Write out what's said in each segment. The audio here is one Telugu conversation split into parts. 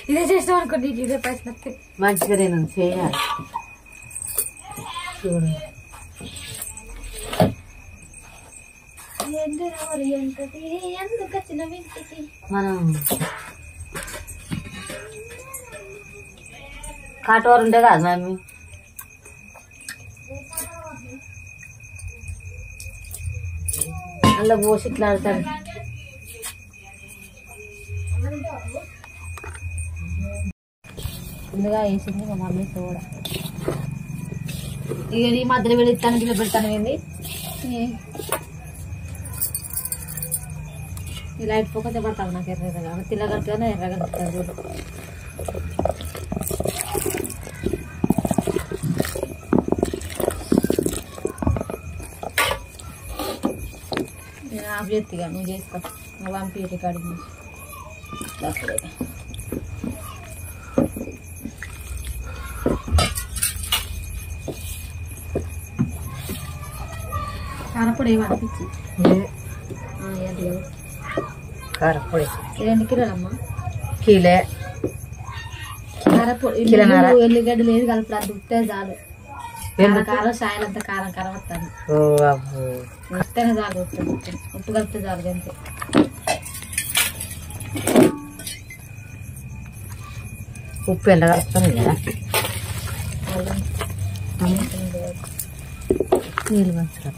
ఇదే చేసినాం అనుకోండి ఇదే పైసలు వస్తాయి మంచిగా నేను చేయాలి చూడండి ఎందుకు వచ్చిన ఇంటికి మనం కాటోరు ఉండే కాదు మమ్మీ అలా పోసి ఇట్లా ఆడతాడు ముందుగా వేసింది మా మమ్మీ కూడా ఇక ఈ మధ్యలో వెళిస్తాను గిన్నె పెడతాను ఏంది ఈ లైట్ ఫోకస్ పడతాను నాకు ఎర్రగా తిల్లగట్టుగానే ఎర్రగా పెడతాను చూడు నేను ఆఫ్ చేస్తా నువ్వు చేసుకో నువ్వు పంపి రికార్డింగ్ కారపొడి ఏమనిపించి కారపొడి 2 కిలోలమ్మా కిలో కారపొడి ఎల్లిగడ్డ లేదు కలుపుడు అంత ఉట్టే చాలు కారం సాయలు అంతా కారం కారం వస్తాను వస్తేనే చాలు ఉప్పు కలిపితే చాలు అంతే ఉప్పు ఎంత కలుపుతాను కదా నీళ్ళు మంచిగా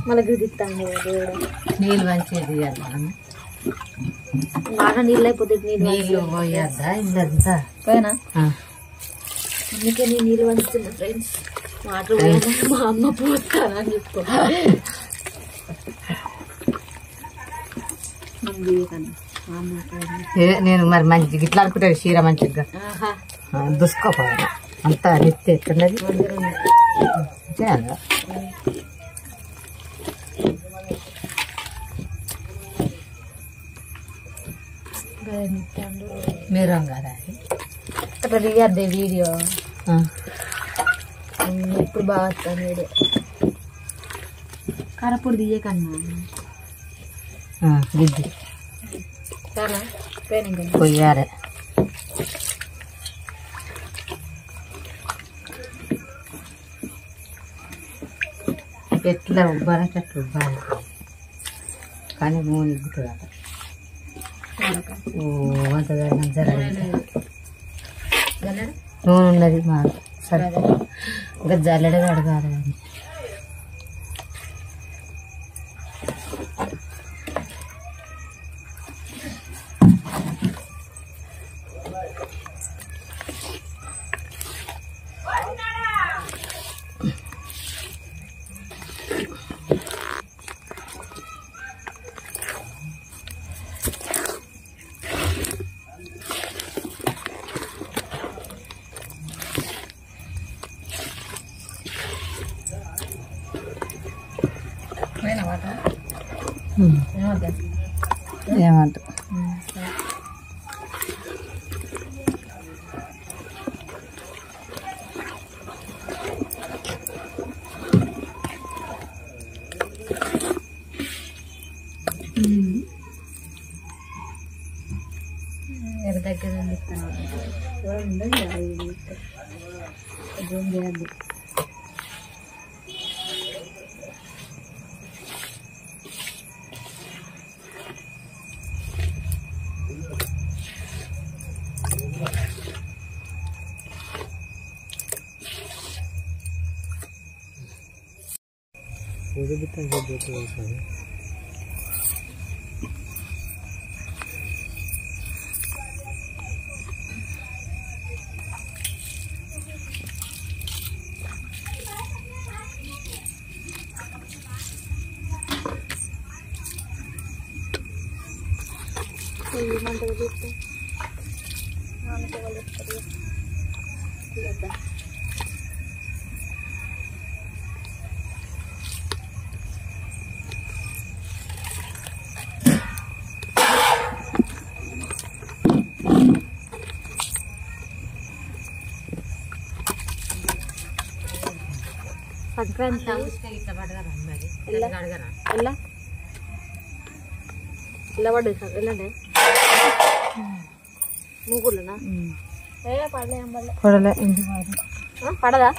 మనకి తిస్తాను నీళ్ళు మంచిగా బాగా నీళ్ళు అయిపోతుంది నీళ్ళు పోయద్దా ఇందంతా పోయినా అందుకే నేను నీళ్ళు వంచుతున్నా ఫ్రెండ్స్ వాటర్ మా అమ్మ పోతానా అని చెప్పుకో నేను మరి మంచి ఇట్లా అనుకుంటాను చీర మంచిగా దుసుకోపోవాలి అంతా నెత్తి ఎట్లున్నది మీరు కదా అట్లా దిగద్దే వీడియో ఎప్పుడు బాగా వస్తాను వీడియో కారపొడి తీయకన్నా గిద్ది చాలా పొయ్యాలి ఎట్లా ఉబ్బాలంటే అట్లా ఉబ్బాలి కానీ నూనె ఇగ్గుతుంది అట అంత నూనె ఉన్నది మా సరే ఇంకా జల్లెడగా అడగాలి కానీ ఏమంట ఎవరి దగ్గర ఇస్తాను సంక్రాంతి ఎలా పడ్డది సార్ వెళ్ళండి మూకుళ్ళనా పడలే పడదా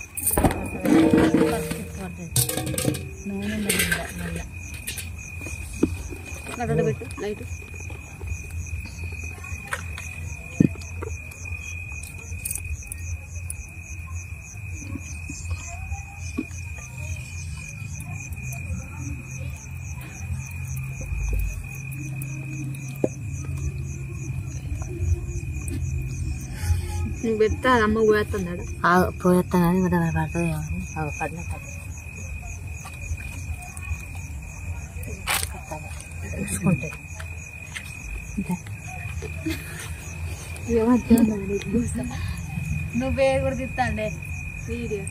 పెట్టు లైట్ పెడతా అమ్మ పోయేస్తున్నాడు పోయేస్తానని పడుతుంది పడిన చూసుకుంటే నువ్వే కూడా తిస్తాండే వీడియో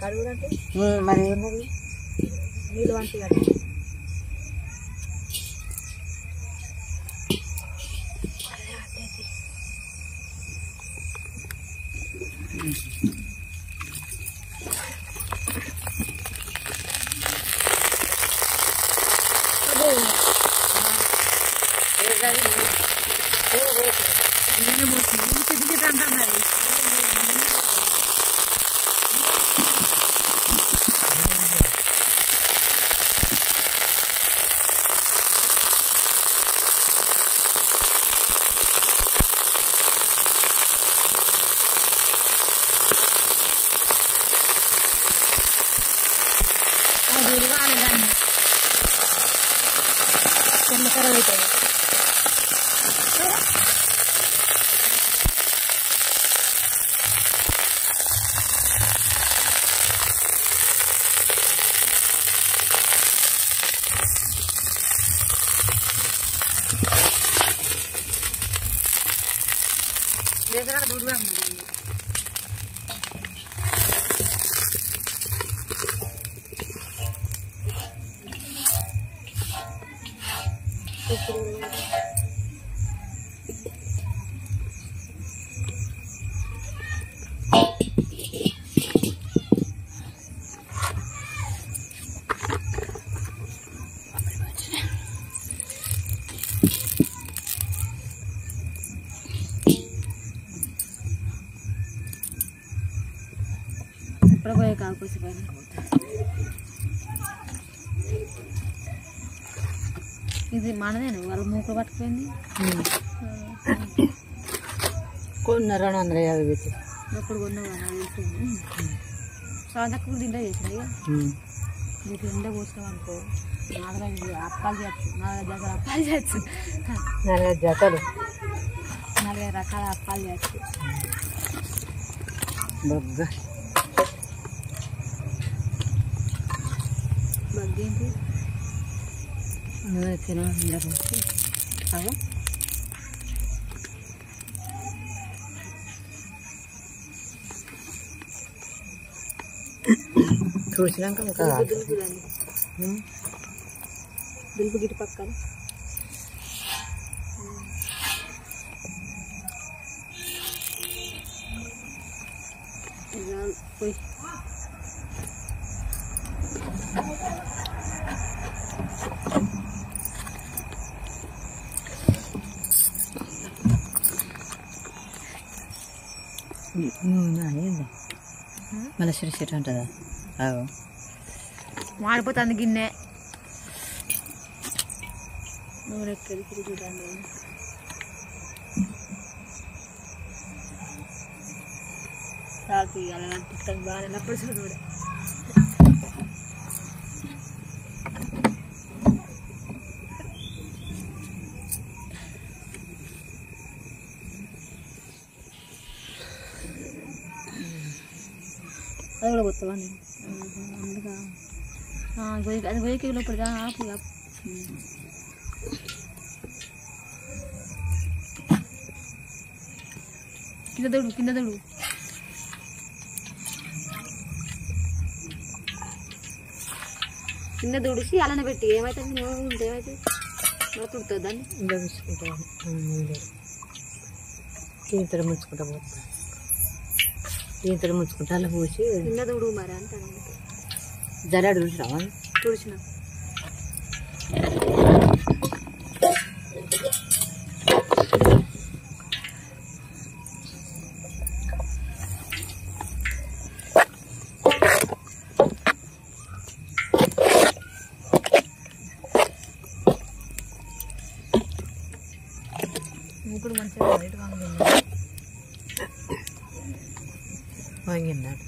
కడుగుదంటే మరి ఏమది నీళ్ళు వంటి ఇప్పుడు పోయే కాకపోతే పైన ఇది మనదేనా వాళ్ళు మూకలు పట్టుకుపోయింది కొన్న 250 పెట్టి ఎప్పుడు కొన్నావు సాధకు తింటే చేసింది నీకు ఎండ పోసినాం అనుకో 4 అప్పాలు చేయచ్చు 4 జతలు అప్పాలు చేయచ్చు 4 రకాల అప్పాలు చేయచ్చు బగ్గేంటి చూసినాక దులుపు గిటి పక్కన పోయి మళ్ళీ సిరి ఉంటుందా మాడిపోతుంది గిన్నె నూనె ఎక్కడికి చూడండి సాల్ట్ అలా అంటిస్తాను బాగా నప్పుడు చూడు అది కూడా పోతావా నేను అందుగా అది పోయేకి లోపలిగా ఆపు కింద దొడు కింద తుడిచి అలానే పెట్టి ఏమైతుంది నూనె ఉంటే ఏమైతుంది నూనె తుడుతుంది దాన్ని ఇంట్లో చూసుకుంటాను దీంతో ముంచుకుంటా పోతా దీంతో ముంచుకుంటా అలా పోసి కింద తుడు మరి అంటాను జరాడు చూసినావా తుడిచిన ఇప్పుడు మంచిగా బయట వాంగిన్నాడు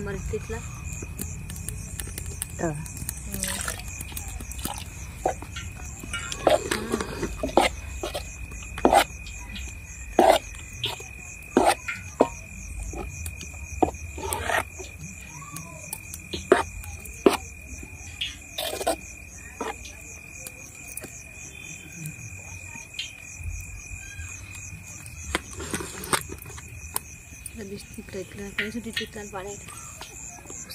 మరి ఇట్లా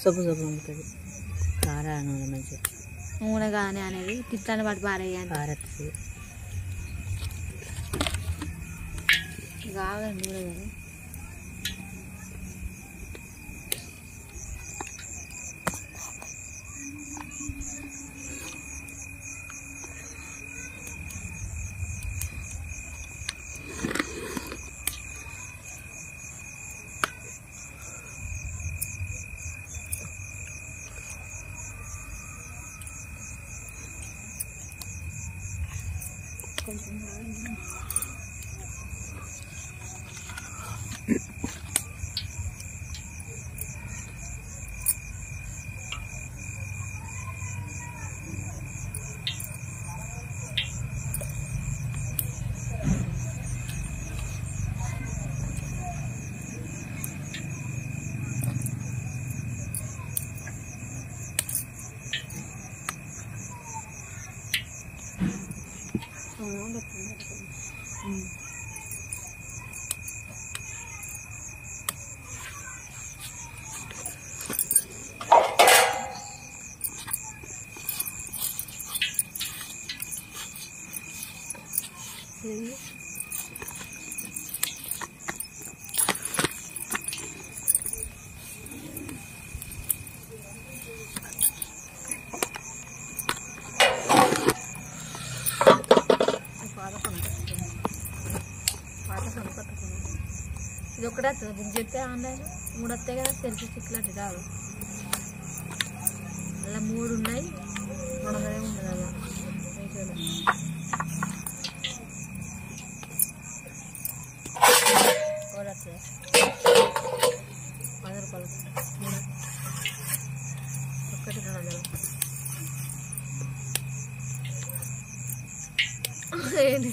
సబ్బు సబ్బు ఉంటుంది కార నూనె మంచిగా నూనె కానీ అనేది తిట్లని పడి పారేయాలి కారత్తి కావాలండి నూనె కానీ ఇది ఒకటే బుక్ చేస్తే ఆన్లైన్ 3 వస్తాయి కదా సెల్ఫీ స్టిక్ లాంటి రాదు అలా 3 ఉన్నాయి 200 ఉండదు అలా మీషోలో వస్తుంది 10 రూపాయలు ఒక్కటి 200 ఏంటి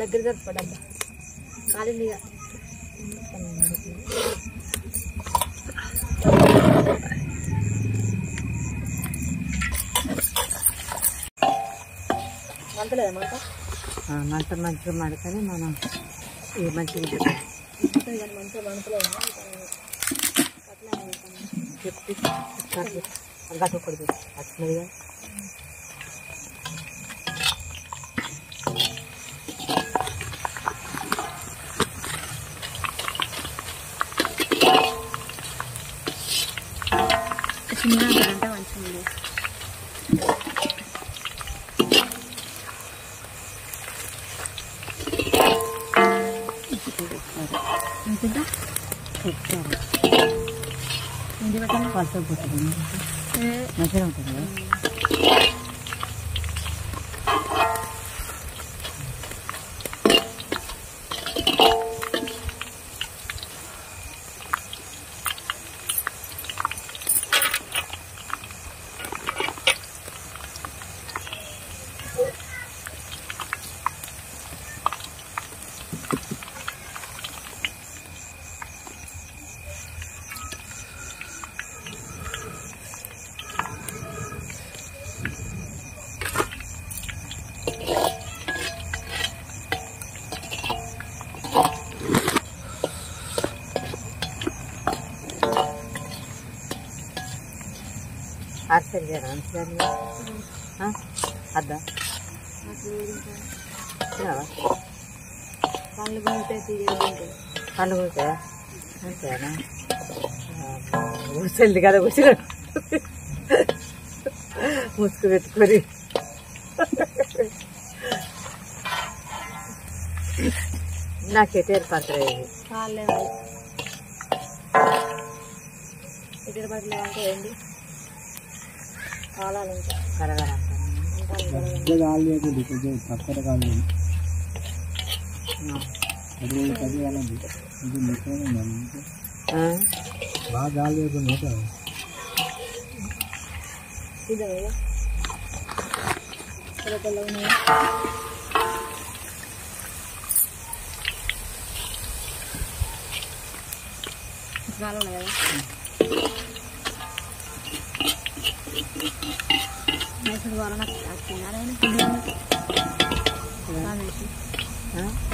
దగ్గర జరుపుకోడబ్బా కాలిందిగా మంటలేదా మంట మంచిగా మడకని మనం ఇది మంచిగా మంచిగా మంటలేదా చెప్పి గట్టకూడదు అట్లా చిన్నగా అంటే మంచిగా పలసపోతుంది మంచిగా ఉంటుంది కదా. అర్సలు చేయరా అద్దా పళ్ళు కొనుక్కుంటే పళ్ళు కొడతాయా అంతేనా ఊసెల్ది కదా కూర్చున్న ముసుగు పెట్టుకొని నాకైతే ఏర్పడతాయి ఇటు పట్ల అంటే ఏంటి కాలాలు ఇంకా కరగరా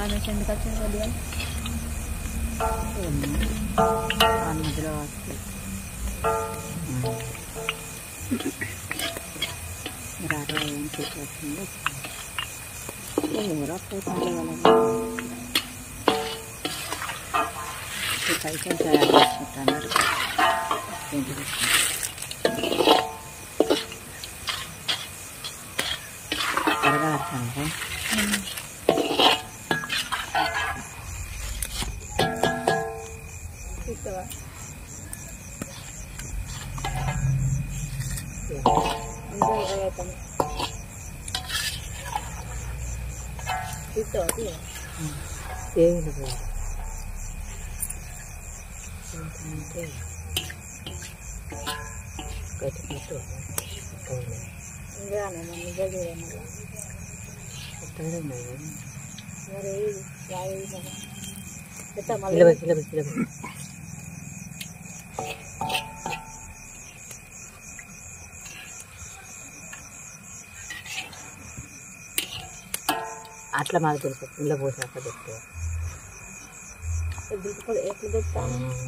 రమేష్ ఎందుకు వచ్చింది కొద్దిగా మధ్యలో రారా ఏం చెప్పి ఎవరో పైసలు తయారు చేసుకుంటున్నారు. త్వరగా వస్తాను తీసుకోవా ఇంకా 20 అవుతాను తీసుకోవా ఏమి అట్లా మాకు తెలుసు ఇంట్లో పోసాక చెప్తే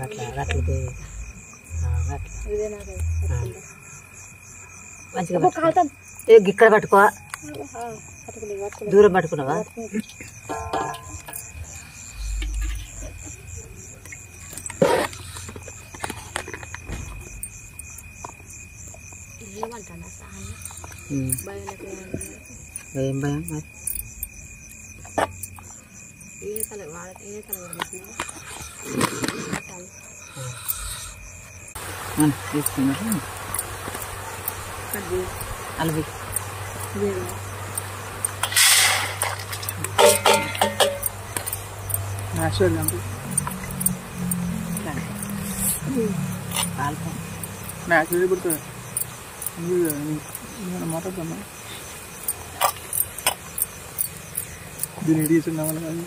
అట్లా అట్లా మంచిగా ఇక్కడ పట్టుకో దూరం పట్టుకున్నావా ఏం భయం మరి తీసుకున్నారు అలవి మాట్లాడుతున్నా దీన్ని ఎడిషన్ కావాలి కానీ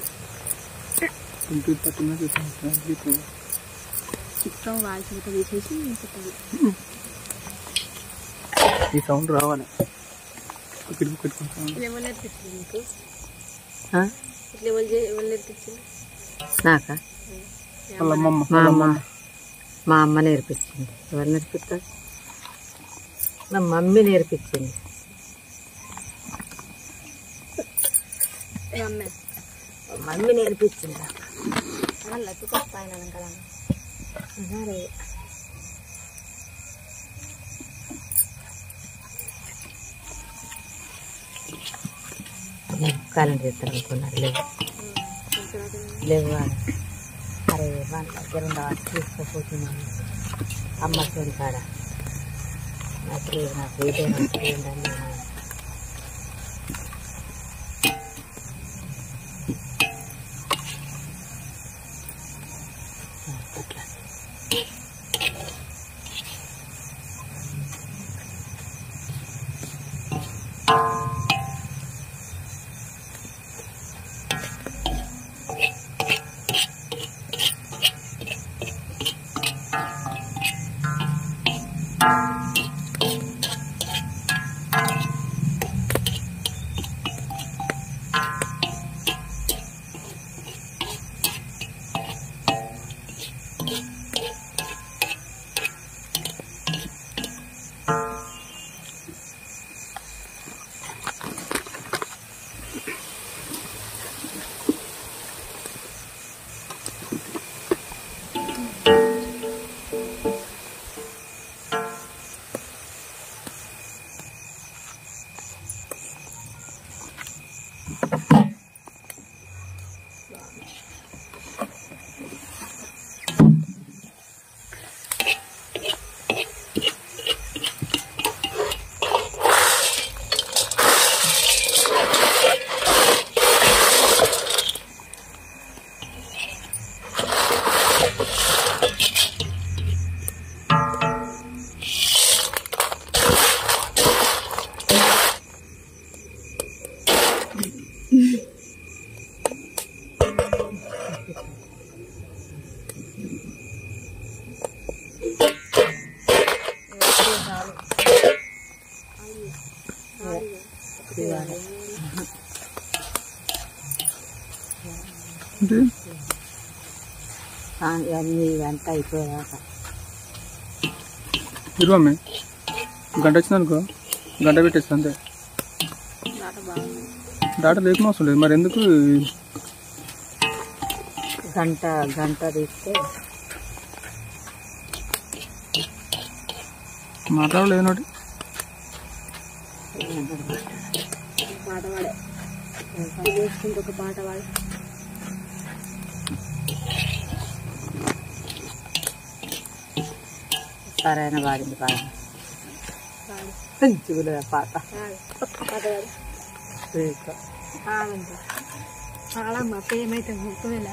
కొంచెం తక్కువ చిత్రం వాల్సి తీసేసి ఈ సౌండ్ రావాలి పెట్టుకుంటాను ఎవరు నేర్పించింది మీకు ఇట్లా ఎవరు నేర్పించింది నాకా మా అమ్మ నేర్పించింది ఎవరు నేర్పిస్తారు మా మమ్మీ నేర్పించింది మమ్మీ నేర్పించింది మళ్ళీ తుకొస్తాయినా కదా కాలం చేస్తాను అనుకున్నారు లేవు లేవు అరే వాళ్ళ దగ్గర ఉండవచ్చు తీసుకోపోతున్నాను అమ్మ చూడు కాడ నాకు ఏంటంటే ఇవంతా అయిపోయాక ఇరువమ్మే గంట వచ్చిందనుకో గంట పెట్టేస్తా అంతే డాటా లేకుండా అవసరం లేదు మరి ఎందుకు గంట తీస్తే మాట్లాడలేదు నోటి పాట పాడే ఒక పాట పాడే సరైన వాడింది పాట పాట పాడమ్మా ప్రేమైతే ఒకవేళ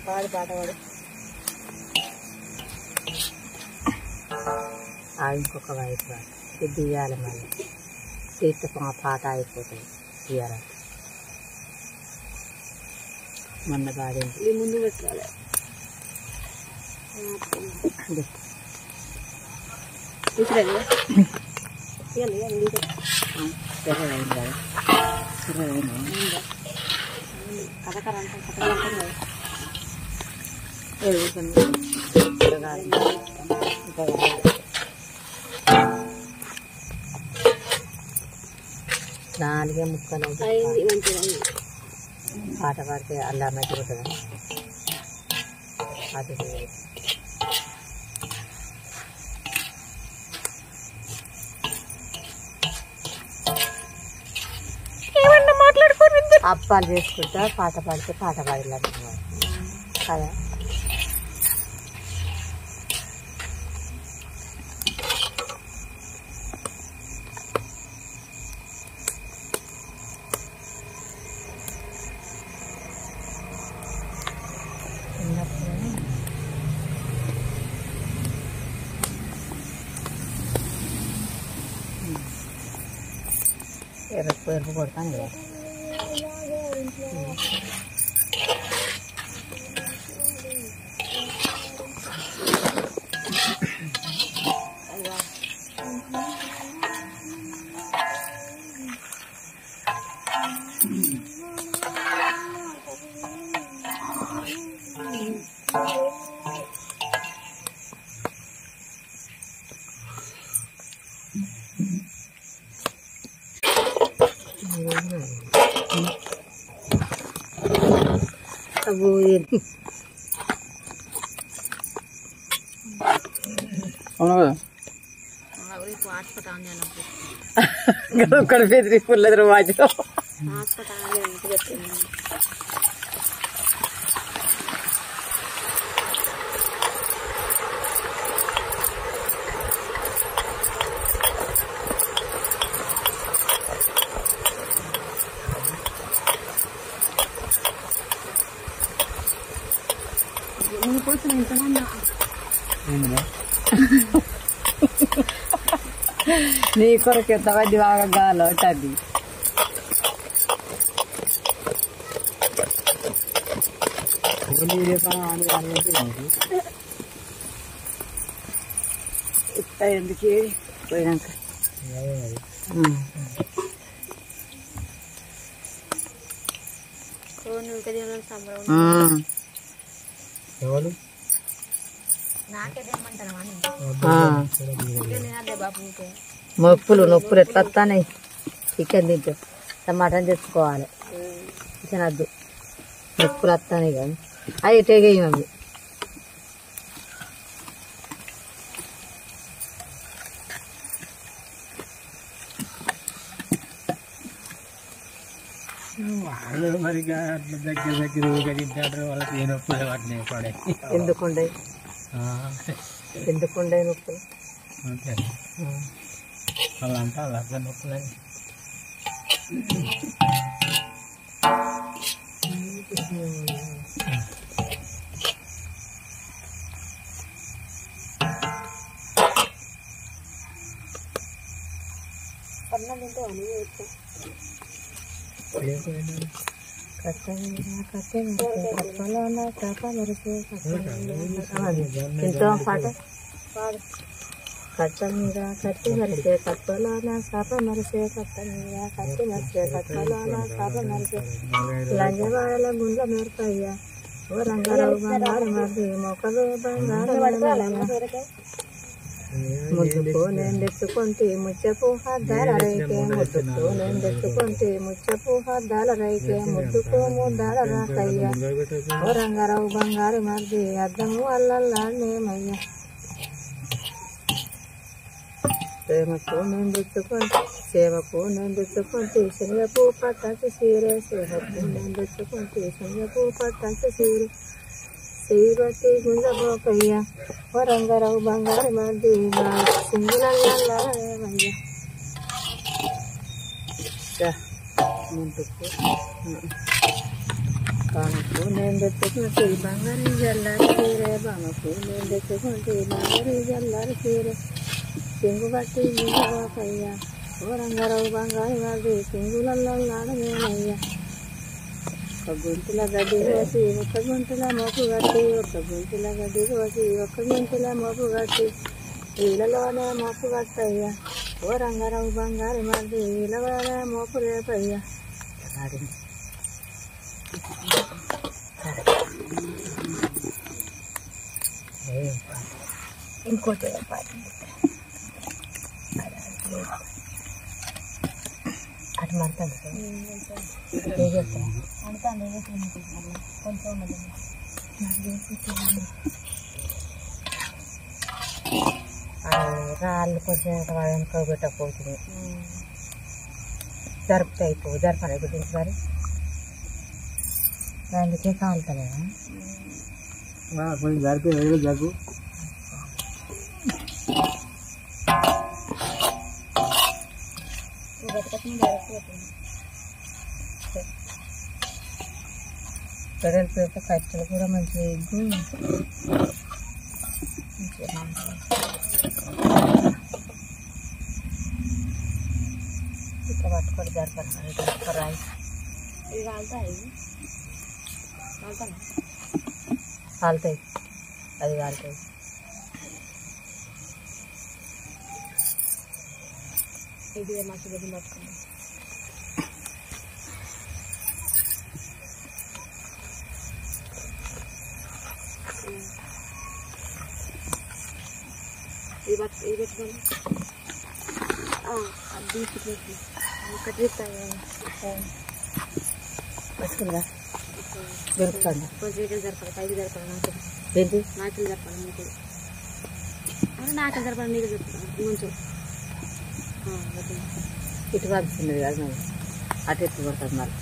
పాడు పాట పాడు ఇంకొక వైపు ఇది తీయాలి మళ్ళీ చేస్తే ఆ పాట అయిపోతుంది తీయాలి మొన్న పాడింది ముందు పెట్టాలి తెరవైంది కదా నాలుగే ముక్కలు పాట పాడితే అల్లా మధ్యపోతుందా అది అప్పాలు చేసుకుంటా పాట పాడితే పాట పాడలేకపోవాలి కదా ఎరుపు కొడతాను కదా అవునా కదా ఇక్కడ బెదిరి పుల్లెదురు వాజు హాస్పిటల్ నీ కొరకు ఎంతమంది బాగా గాలో అది ఇట్లా ఎందుకు పోయినాక ఎవరు నొప్పులు ఎట్లా వస్తాయి చికెన్ తింటే మటన్ తెచ్చుకోవాలి చికెన్ వద్దు నొప్పులు వస్తాయి కానీ అవి టేగేయి అవి వాళ్ళు మరి దగ్గర తింటారు వాళ్ళకి ఏ నొప్పులు వాటిని పడే ఎందుకుండే నొప్పులు అంతే వాళ్ళంతా వాళ్ళ అర్థం నొప్పులని ఎంతో పాట కట్ట మీద కట్టి మరిసే కట్టలోన సాప మరిసే కట్ట మీద కట్టి మరిసే కట్టలోన సాప మరిసే లంజవాడల గుండ్ల మేరపయ్యా ఓ రంగారావు బంగారు మరిది మొక్కలు బంగారు ముద్దుకు నేను తెచ్చుకుంటే ముచ్చపు హద్దాల రైకే ముద్దుకు నేను తెచ్చుకుంటే ముచ్చపు హద్దాల రైకే ముద్దుకు ముద్దాల రాకయ్యా ఓ రంగారావు బంగారు మరిది అద్దము అల్లల్లాడేమయ్యా ప్రేమకు నేను తెచ్చుకుంటే సేవకు నేను తెచ్చుకుంటే శనగపు పట్టాకి సీరే సేవకు నేను తెచ్చుకుంటే శనగపు పట్టాకి సీరే శ్రీవతి గుంజబోకయ్యా ఓ రంగారావు బంగారు మరిది సింగులయ్యా ముందుకు బామకు నేను తెచ్చుకుంటే బంగారు జల్లారి చీరే బామకు నేను తెచ్చుకుంటే బంగారు జల్లారి చీరే సింగు బట్టి గుంజబోకయ్యా ఓ రంగారావు బంగారు మరిది సింగులయ్యా ఒక గుంతుల గడ్డి కోసి ఒక గుంతుల మోపు కట్టి ఒక గుంతుల గడ్డి కోసి ఒక గుంతుల మోపు కట్టి వీళ్ళలోనే మోపు కట్టయ్యా ఓ రంగారావు బంగారు మరిది వీళ్ళలోనే మోపు రేపయ్యా ఇంకోటి అటు మడతాను కొంచెం రాళ్ళు కొంచెం వెనక పెట్టకపోతుంది జరుపుతాయి జరపరా ఇప్పుడు మరి అందుకే కాలుతలేదా కొంచెం జరిపి జరుపు వెడల్పు కట్టెలు కూడా మంచిగా ఎగ్గు ఇట్లా పట్టుకొని జరపరా రాయి ఇవి కాలుతాయి కాలుతాయి అది కాలుతాయి ఇది మస్తు గడ్డి పట్టుకుంది ఇది పెట్టుకోండి అది ఒకటి పట్టుకుందా దొరుకుతుంది కొంచెం ఇటు జరపాలి పైకి జరపాలి నాకు ఏంటి నాకులు జరపాలి మీకు నాకులు జరపాలి నీకు జరపాలి కొంచెం ఇటు కాల్చున్నది కాదు అటు ఎత్తు పడుతుంది మరి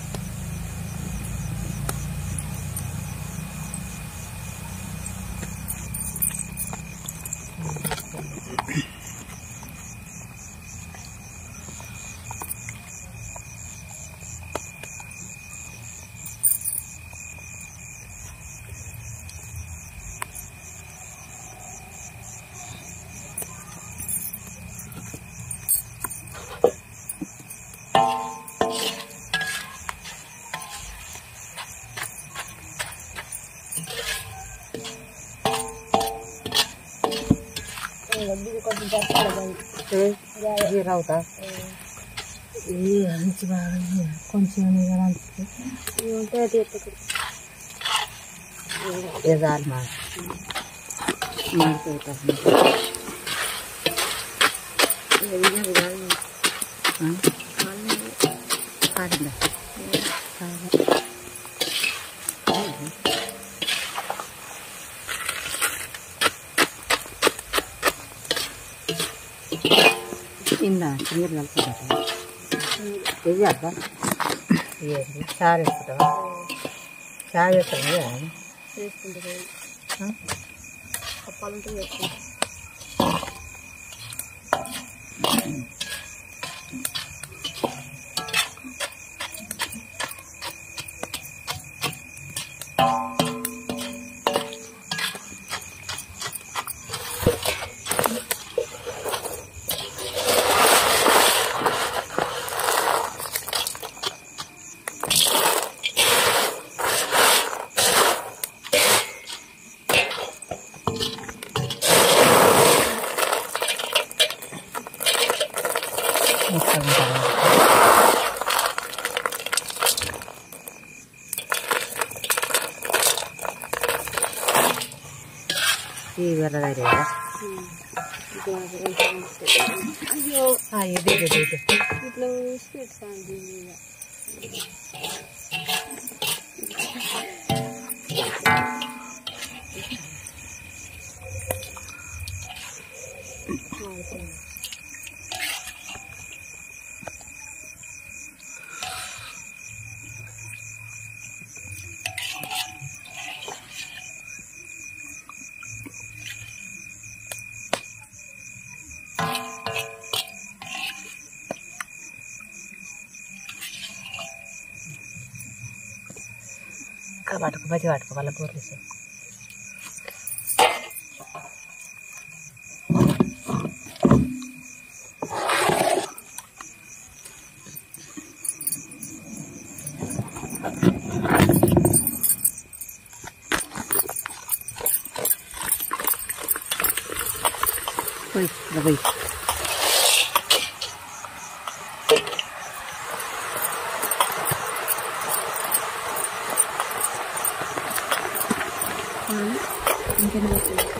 కొంచెం జరపాలి రావుతా అంచి బాగా కొంచెం ఉంటే తీర్చుకుంటాం ఎదాలి ఇందా చిన్నది కలుపుకుంటా ఇది అబ్బా ఏంటి చారు వేసుకుంటావా చారు వేస్తాను వేసుకుంటాం కప్పాలంటే వేసుకుంటాం ఈ వెర్రగాయ అయ్యో ఇది ఇట్లా ఊసి పెడతాను దీని మీద పట్టుకు మంచి పట్టుకో వాళ్ళ కూరలు పోయి ఇంకేం చేస్తుంది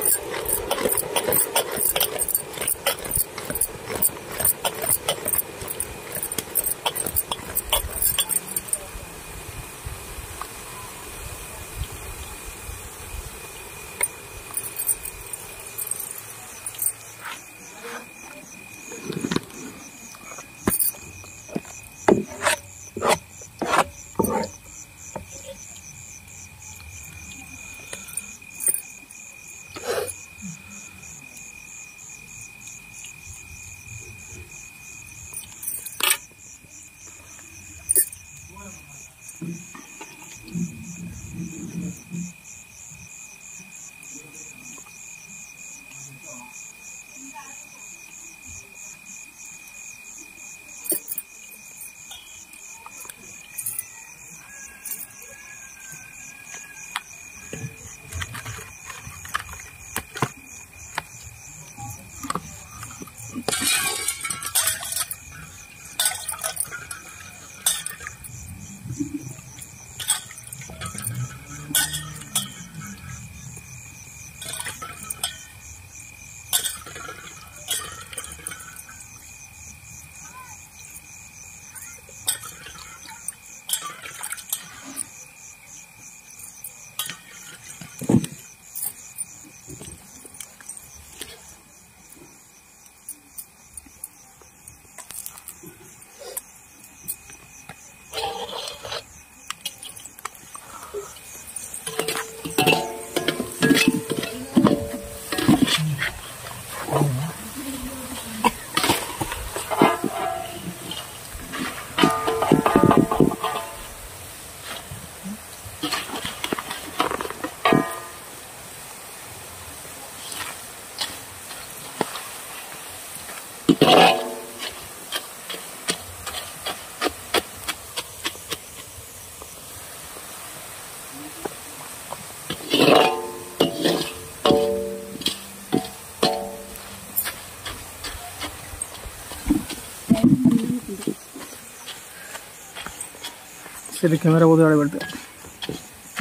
ఇది కెమెరా పోతే ఆడబెడతా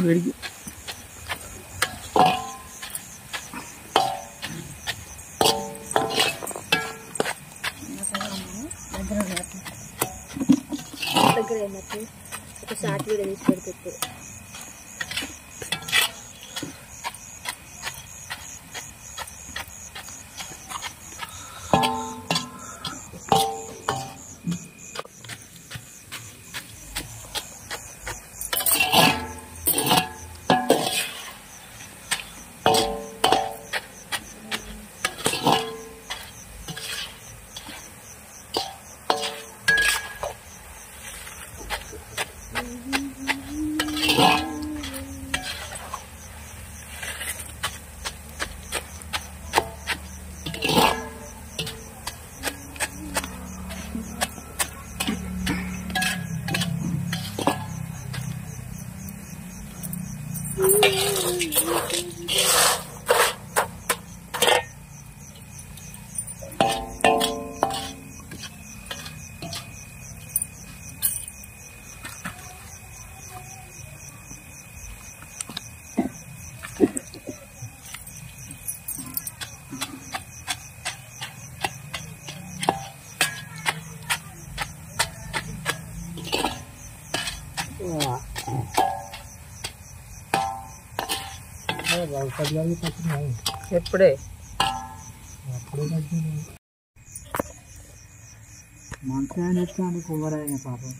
వేడికి. దగ్గర అయినట్టు ఒక షార్ట్ వీడియో తీసి పెడుతుంది. ఎప్పుడే మంచిగా కుమ్మరైన పాపం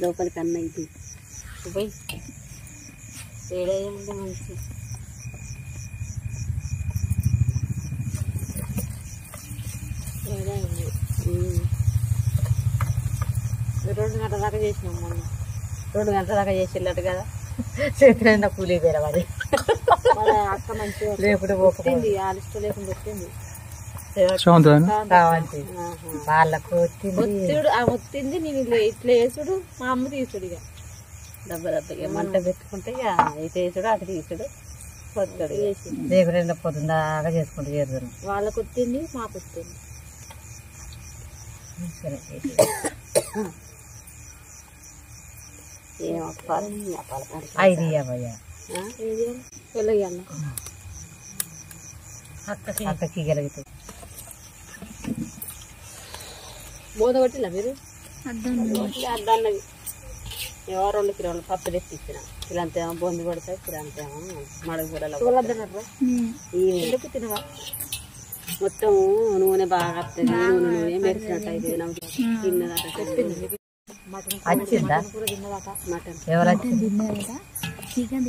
లోపలికి అన్న ఇది పోయి ఏడైంది మంచి ఏడైంది 2 గంటల దాకా చేసినాం మొన్న 2 గంటల దాకా చేసేళ్ళట్టు కదా చేతిలో కూలీ పేర వాడి అక్క మంచిగా లేకుండా పోతుంది ఆ లిస్ట్ లేకుండా వచ్చింది వాళ్ళకు ఒత్తిడు ఆ ఒత్తింది నేను ఇట్లా వేసుడు మా అమ్మ తీసుడు ఇక దెబ్బ మంట పెట్టుకుంటే ఇక ఇటు వేసుడు అటు తీసుడు పొద్దుడు రేపు పొద్దున్న దాకా చేసుకుంటూ చేరుతాను వాళ్ళకు ఒత్తింది మాకు ఒత్తింది సరే ఐదు ఇవ్వయ్యా వెళ్ళగల అక్కకి గెలుగుతుంది బోధ కొట్టిలా మీరు అద్దన్నది ఎవరు 2 కిలోలు పప్పు తెప్పించిన కిలంతేమో బొంది పడతాయి కిలంతేమో మడుగు కూడా తినవా మొత్తం నూనె బాగా వస్తుంది నూనె మెరిసినట్టు అయితే తిన్నదట చెప్పింది వచ్చిందా మటన్ ఎవరు చికెన్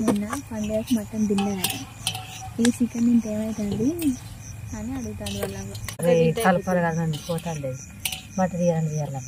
మొన్న పండుగకి మటన్ తిన్నారట ఇది చికెన్ తింటే ఏమవుతుంది అని అడుగుతాను వాళ్ళ కలపరు కదండి పోతుంది మటన్ తీయాలని తీయాలి